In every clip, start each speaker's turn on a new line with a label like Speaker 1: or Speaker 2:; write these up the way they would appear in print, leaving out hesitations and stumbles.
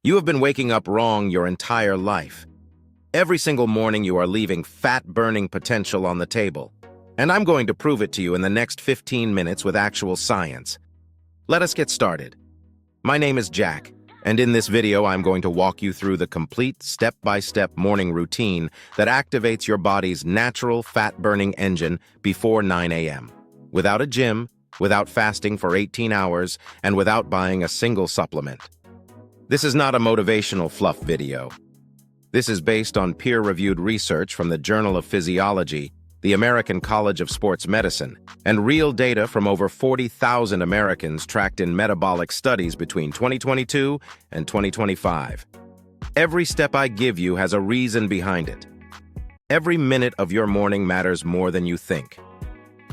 Speaker 1: You have been waking up wrong your entire life. Every single morning you are leaving fat-burning potential on the table. And I'm going to prove it to you in the next 15 minutes with actual science. Let us get started. My name is Jack, and in this video I'm going to walk you through the complete step-by-step morning routine that activates your body's natural fat-burning engine before 9 a.m. Without a gym, without fasting for 18 hours, and without buying a single supplement. This is not a motivational fluff video. This is based on peer-reviewed research from the Journal of Physiology, the American College of Sports Medicine, and real data from over 40,000 Americans tracked in metabolic studies between 2022 and 2025. Every step I give you has a reason behind it. Every minute of your morning matters more than you think.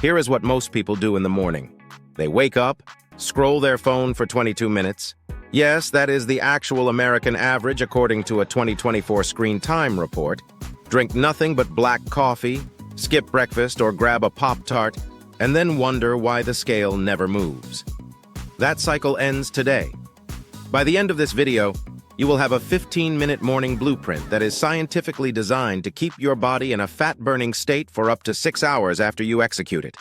Speaker 1: Here is what most people do in the morning. They wake up, scroll their phone for 22 minutes. Yes, that is the actual American average according to a 2024 Screen Time report. Drink nothing but black coffee, skip breakfast or grab a Pop-Tart, and then wonder why the scale never moves. That cycle ends today. By the end of this video, you will have a 15-minute morning blueprint that is scientifically designed to keep your body in a fat-burning state for up to 6 hours after you execute it.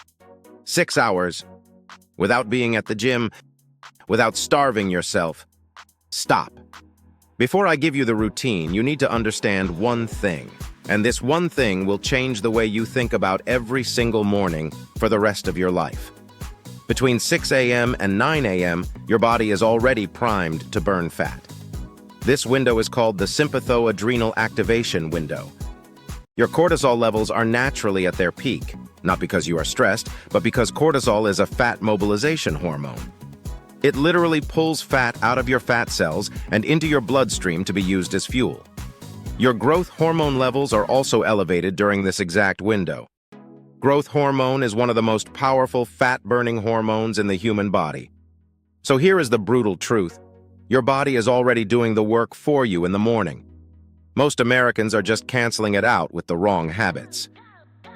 Speaker 1: 6 hours. Without being at the gym, without starving yourself. Stop. Before I give you the routine, you need to understand one thing, and this one thing will change the way you think about every single morning for the rest of your life. Between 6 a.m. and 9 a.m., your body is already primed to burn fat. This window is called the sympathoadrenal activation window. Your cortisol levels are naturally at their peak, not because you are stressed, but because cortisol is a fat mobilization hormone. It literally pulls fat out of your fat cells and into your bloodstream to be used as fuel. Your growth hormone levels are also elevated during this exact window. Growth hormone is one of the most powerful fat-burning hormones in the human body. So here is the brutal truth. Your body is already doing the work for you in the morning. Most Americans are just canceling it out with the wrong habits.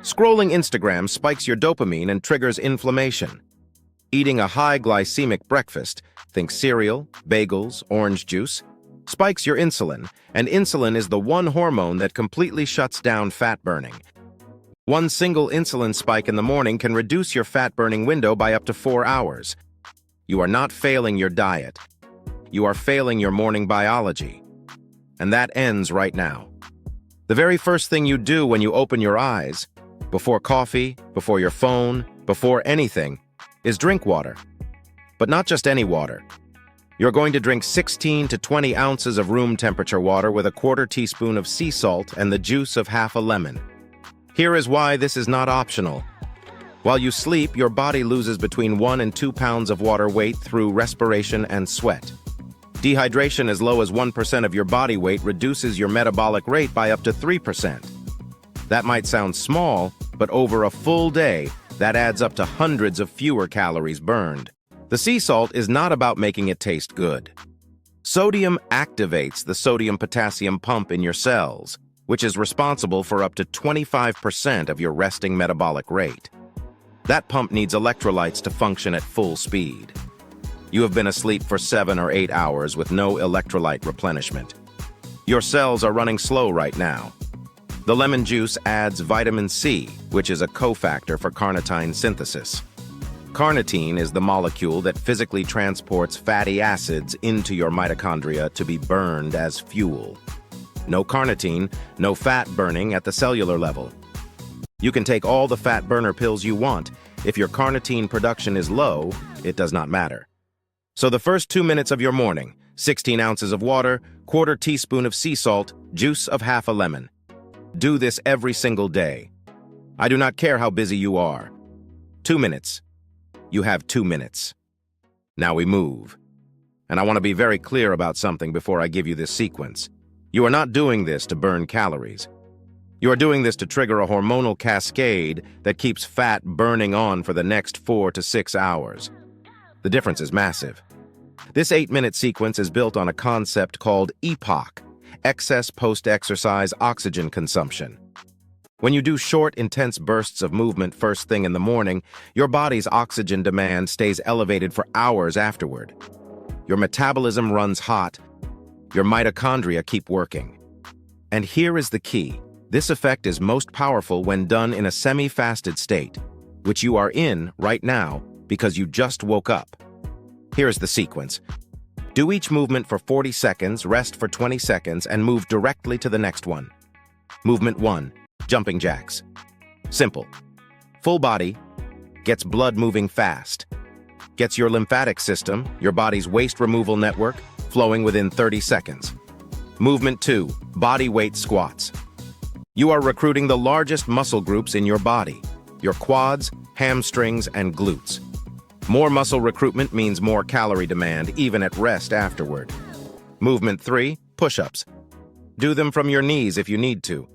Speaker 1: Scrolling Instagram spikes your dopamine and triggers inflammation. Eating a high glycemic breakfast, think cereal, bagels, orange juice, spikes your insulin, and insulin is the one hormone that completely shuts down fat burning. One single insulin spike in the morning can reduce your fat-burning window by up to 4 hours. You are not failing your diet. You are failing your morning biology. And that ends right now. The very first thing you do when you open your eyes, before coffee, before your phone, before anything, is drink water. But not just any water. You're going to drink 16 to 20 ounces of room temperature water with a quarter teaspoon of sea salt and the juice of half a lemon. Here is why this is not optional. While you sleep, your body loses between 1 and 2 pounds of water weight through respiration and sweat. Dehydration as low as 1% of your body weight reduces your metabolic rate by up to 3%. That might sound small, but over a full day, that adds up to hundreds of fewer calories burned. The sea salt is not about making it taste good. Sodium activates the sodium-potassium pump in your cells, which is responsible for up to 25% of your resting metabolic rate. That pump needs electrolytes to function at full speed. You have been asleep for 7 or 8 hours with no electrolyte replenishment. Your cells are running slow right now. The lemon juice adds vitamin C, which is a cofactor for carnitine synthesis. Carnitine is the molecule that physically transports fatty acids into your mitochondria to be burned as fuel. No carnitine, no fat burning at the cellular level. You can take all the fat burner pills you want. If your carnitine production is low, it does not matter. So the first 2 minutes of your morning, 16 ounces of water, quarter teaspoon of sea salt, juice of half a lemon. Do this every single day. I do not care how busy you are. 2 minutes. You have 2 minutes. Now we move. And I want to be very clear about something before I give you this sequence. You are not doing this to burn calories. You are doing this to trigger a hormonal cascade that keeps fat burning on for the next 4 to 6 hours. The difference is massive. This 8-minute sequence is built on a concept called EPOC, excess post-exercise oxygen consumption. When you do short, intense bursts of movement first thing in the morning, your body's oxygen demand stays elevated for hours afterward. Your metabolism runs hot, Your mitochondria keep working. And here is the key. This effect is most powerful when done in a semi-fasted state, which you are in right now because you just woke up. Here's the sequence. Do each movement for 40 seconds, rest for 20 seconds, and move directly to the next one. Movement 1, jumping jacks. Simple. Full body, gets blood moving fast. Gets your lymphatic system, your body's waste removal network, flowing within 30 seconds. Movement 2, body weight squats. You are recruiting the largest muscle groups in your body, your quads, hamstrings, and glutes. More muscle recruitment means more calorie demand, even at rest afterward. Movement 3, push-ups. Do them from your knees if you need to.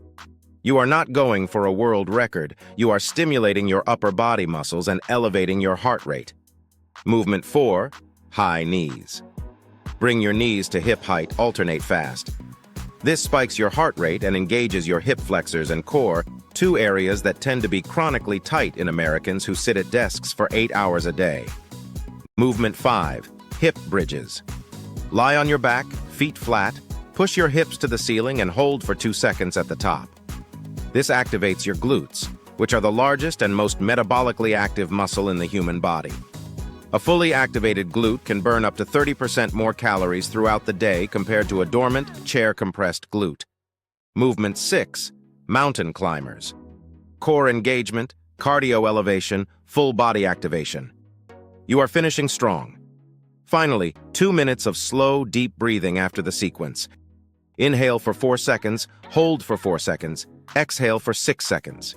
Speaker 1: You are not going for a world record. You are stimulating your upper body muscles and elevating your heart rate. Movement 4, high knees. Bring your knees to hip height, alternate fast. This spikes your heart rate and engages your hip flexors and core, two areas that tend to be chronically tight in Americans who sit at desks for 8 hours a day. Movement 5, hip bridges. Lie on your back, feet flat, push your hips to the ceiling and hold for 2 seconds at the top. This activates your glutes, which are the largest and most metabolically active muscle in the human body. A fully activated glute can burn up to 30% more calories throughout the day compared to a dormant, chair-compressed glute. Movement 6, mountain climbers. Core engagement, cardio elevation, full body activation. You are finishing strong. Finally, 2 minutes of slow, deep breathing after the sequence. Inhale for 4 seconds, hold for 4 seconds, exhale for 6 seconds.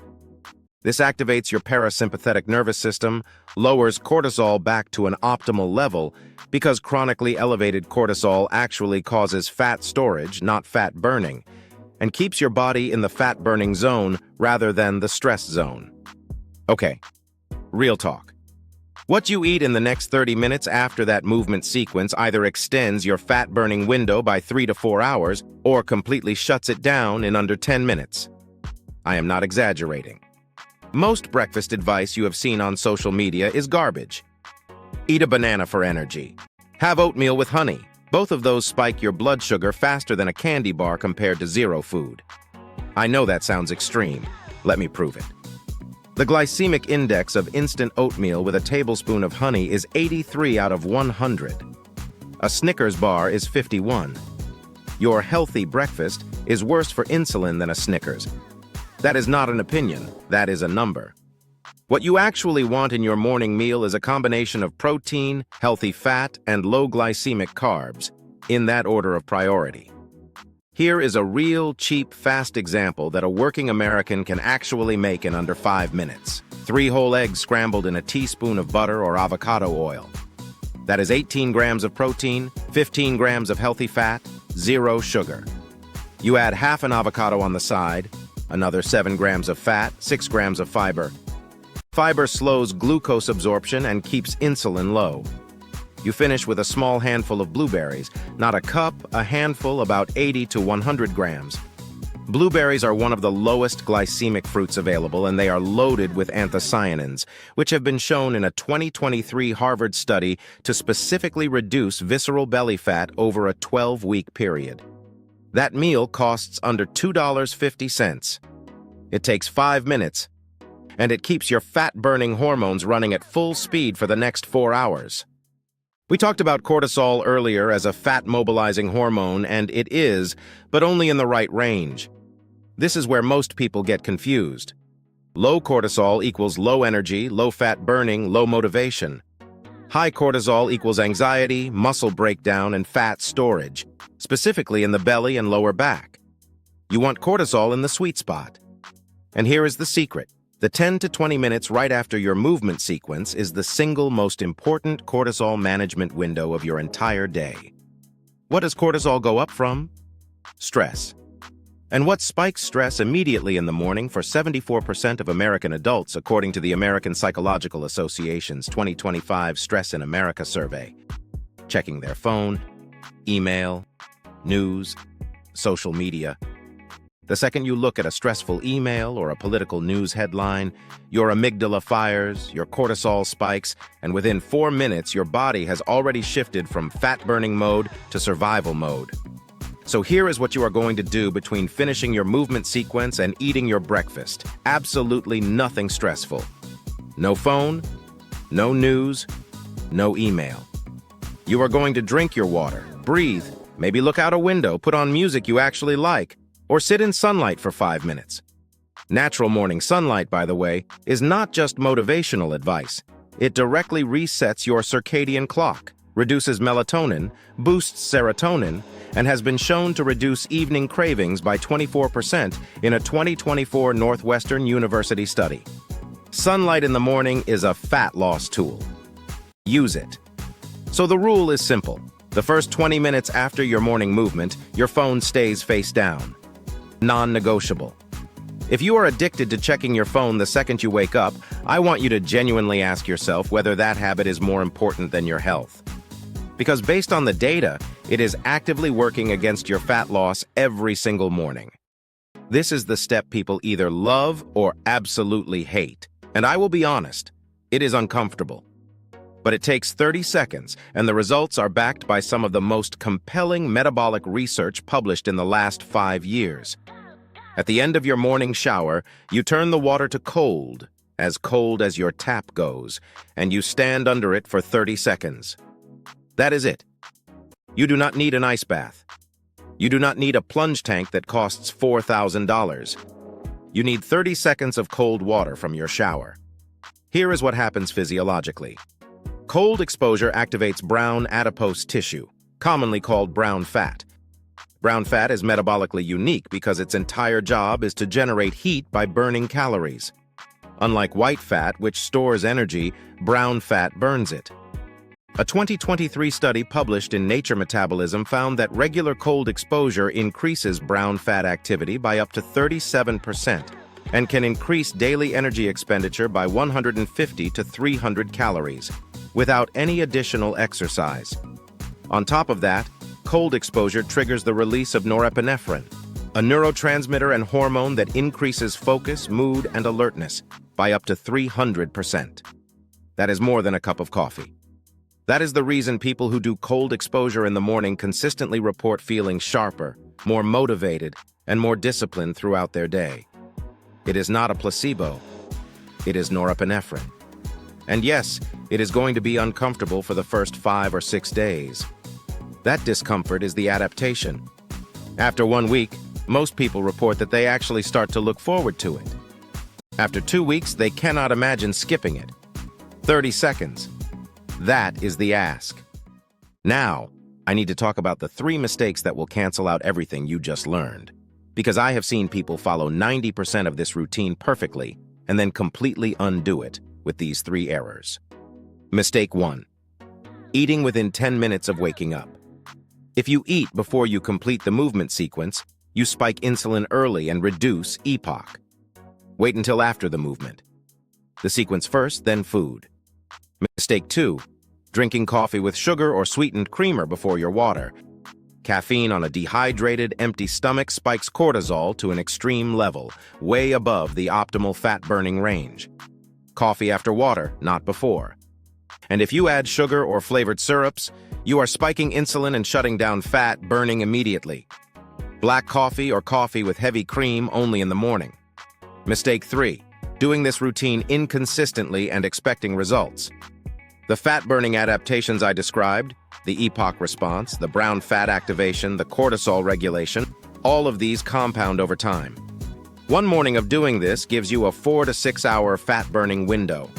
Speaker 1: This activates your parasympathetic nervous system, lowers cortisol back to an optimal level because chronically elevated cortisol actually causes fat storage, not fat burning, and keeps your body in the fat-burning zone rather than the stress zone. Okay, real talk. What you eat in the next 30 minutes after that movement sequence either extends your fat-burning window by 3 to 4 hours or completely shuts it down in under 10 minutes. I am not exaggerating. Most breakfast advice you have seen on social media is garbage. Eat a banana for energy. Have oatmeal with honey. Both of those spike your blood sugar faster than a candy bar compared to zero food. I know that sounds extreme. Let me prove it. The glycemic index of instant oatmeal with a tablespoon of honey is 83 out of 100. A Snickers bar is 51. Your healthy breakfast is worse for insulin than a Snickers. That is not an opinion, that is a number. What you actually want in your morning meal is a combination of protein, healthy fat, and low glycemic carbs, in that order of priority. Here is a real, cheap, fast example that a working American can actually make in under 5 minutes. 3 whole eggs scrambled in a teaspoon of butter or avocado oil. That is 18 grams of protein, 15 grams of healthy fat, 0 sugar. You add half an avocado on the side, another 7 grams of fat, 6 grams of fiber. Fiber slows glucose absorption and keeps insulin low. You finish with a small handful of blueberries, not a cup, a handful, about 80 to 100 grams. Blueberries are one of the lowest glycemic fruits available, and they are loaded with anthocyanins, which have been shown in a 2023 Harvard study to specifically reduce visceral belly fat over a 12-week period. That meal costs under $2.50. It takes 5 minutes, and it keeps your fat-burning hormones running at full speed for the next 4 hours. We talked about cortisol earlier as a fat-mobilizing hormone, and it is, but only in the right range. This is where most people get confused. Low cortisol equals low energy, low fat burning, low motivation. High cortisol equals anxiety, muscle breakdown, and fat storage, specifically in the belly and lower back. You want cortisol in the sweet spot. And here is the secret. The 10 to 20 minutes right after your movement sequence is the single most important cortisol management window of your entire day. What does cortisol go up from? Stress. And what spikes stress immediately in the morning for 74% of American adults, according to the American Psychological Association's 2025 Stress in America survey? Checking their phone, email, news, social media. The second you look at a stressful email or a political news headline, your amygdala fires, your cortisol spikes, and within 4 minutes your body has already shifted from fat-burning mode to survival mode. So here is what you are going to do between finishing your movement sequence and eating your breakfast. Absolutely nothing stressful. No phone, no news, no email. You are going to drink your water, breathe, maybe look out a window, put on music you actually like, or sit in sunlight for 5 minutes. Natural morning sunlight, by the way, is not just motivational advice. It directly resets your circadian clock, reduces melatonin, boosts serotonin, and has been shown to reduce evening cravings by 24% in a 2024 Northwestern University study. Sunlight in the morning is a fat loss tool. Use it. So the rule is simple. The first 20 minutes after your morning movement, your phone stays face down. Non-negotiable. If you are addicted to checking your phone the second you wake up, I want you to genuinely ask yourself whether that habit is more important than your health. Because based on the data, it is actively working against your fat loss every single morning. This is the step people either love or absolutely hate. And I will be honest, it is uncomfortable. But it takes 30 seconds, and the results are backed by some of the most compelling metabolic research published in the last 5 years. At the end of your morning shower, you turn the water to cold as your tap goes, and you stand under it for 30 seconds. That is it. You do not need an ice bath. You do not need a plunge tank that costs $4,000. You need 30 seconds of cold water from your shower. Here is what happens physiologically. Cold exposure activates brown adipose tissue, commonly called brown fat. Brown fat is metabolically unique because its entire job is to generate heat by burning calories. Unlike white fat, which stores energy, brown fat burns it. A 2023 study published in Nature Metabolism found that regular cold exposure increases brown fat activity by up to 37% and can increase daily energy expenditure by 150 to 300 calories without any additional exercise. On top of that, cold exposure triggers the release of norepinephrine, a neurotransmitter and hormone that increases focus, mood, and alertness by up to 300%. That is more than a cup of coffee. That is the reason people who do cold exposure in the morning consistently report feeling sharper, more motivated, and more disciplined throughout their day. It is not a placebo. It is norepinephrine. And yes, it is going to be uncomfortable for the first 5 or 6 days. That discomfort is the adaptation. After 1 week, most people report that they actually start to look forward to it. After 2 weeks, they cannot imagine skipping it. 30 seconds. That is the ask. Now, I need to talk about the 3 mistakes that will cancel out everything you just learned. Because I have seen people follow 90% of this routine perfectly and then completely undo it with these 3 errors. Mistake 1. Eating within 10 minutes of waking up. If you eat before you complete the movement sequence, you spike insulin early and reduce EPOC. Wait until after the movement. The sequence first, then food. Mistake 2. Drinking coffee with sugar or sweetened creamer before your water. Caffeine on a dehydrated, empty stomach spikes cortisol to an extreme level, way above the optimal fat-burning range. Coffee after water, not before. And if you add sugar or flavored syrups, you are spiking insulin and shutting down fat burning immediately. Black coffee or coffee with heavy cream only in the morning. Mistake 3. Doing this routine inconsistently and expecting results. The fat-burning adaptations I described, the EPOC response, the brown fat activation, the cortisol regulation, all of these compound over time. 1 morning of doing this gives you a 4 to 6 hour fat-burning window.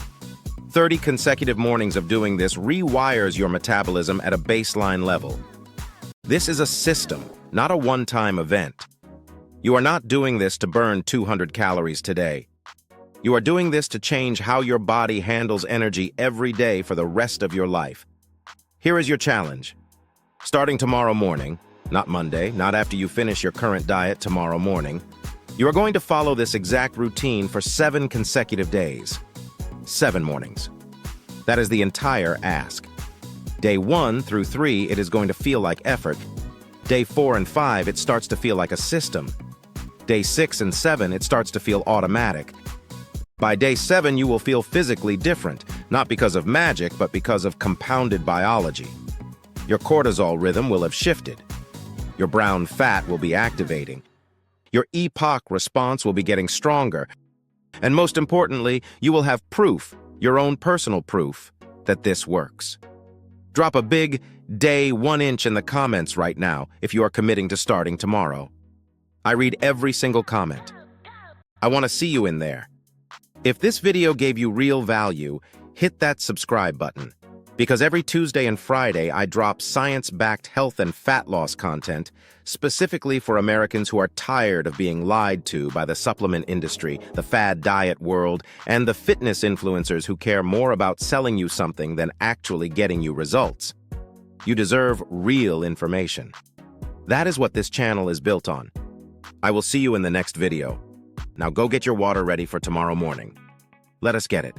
Speaker 1: 30 consecutive mornings of doing this rewires your metabolism at a baseline level. This is a system, not a one-time event. You are not doing this to burn 200 calories today. You are doing this to change how your body handles energy every day for the rest of your life. Here is your challenge. Starting tomorrow morning, not Monday, not after you finish your current diet tomorrow morning, you are going to follow this exact routine for 7 consecutive days. 7 mornings. That is the entire ask. Day 1 through 3, it is going to feel like effort. Day 4 and 5, it starts to feel like a system. Day 6 and 7, it starts to feel automatic. By day 7, you will feel physically different, not because of magic, but because of compounded biology. Your cortisol rhythm will have shifted. Your brown fat will be activating. Your EPOC response will be getting stronger. And most importantly, you will have proof, your own personal proof, that this works. Drop a big day 1 inch in the comments right now if you are committing to starting tomorrow. I read every single comment. I want to see you in there. If this video gave you real value, hit that subscribe button. Because every Tuesday and Friday, I drop science-backed health and fat loss content specifically for Americans who are tired of being lied to by the supplement industry, the fad diet world, and the fitness influencers who care more about selling you something than actually getting you results. You deserve real information. That is what this channel is built on. I will see you in the next video. Now go get your water ready for tomorrow morning. Let us get it.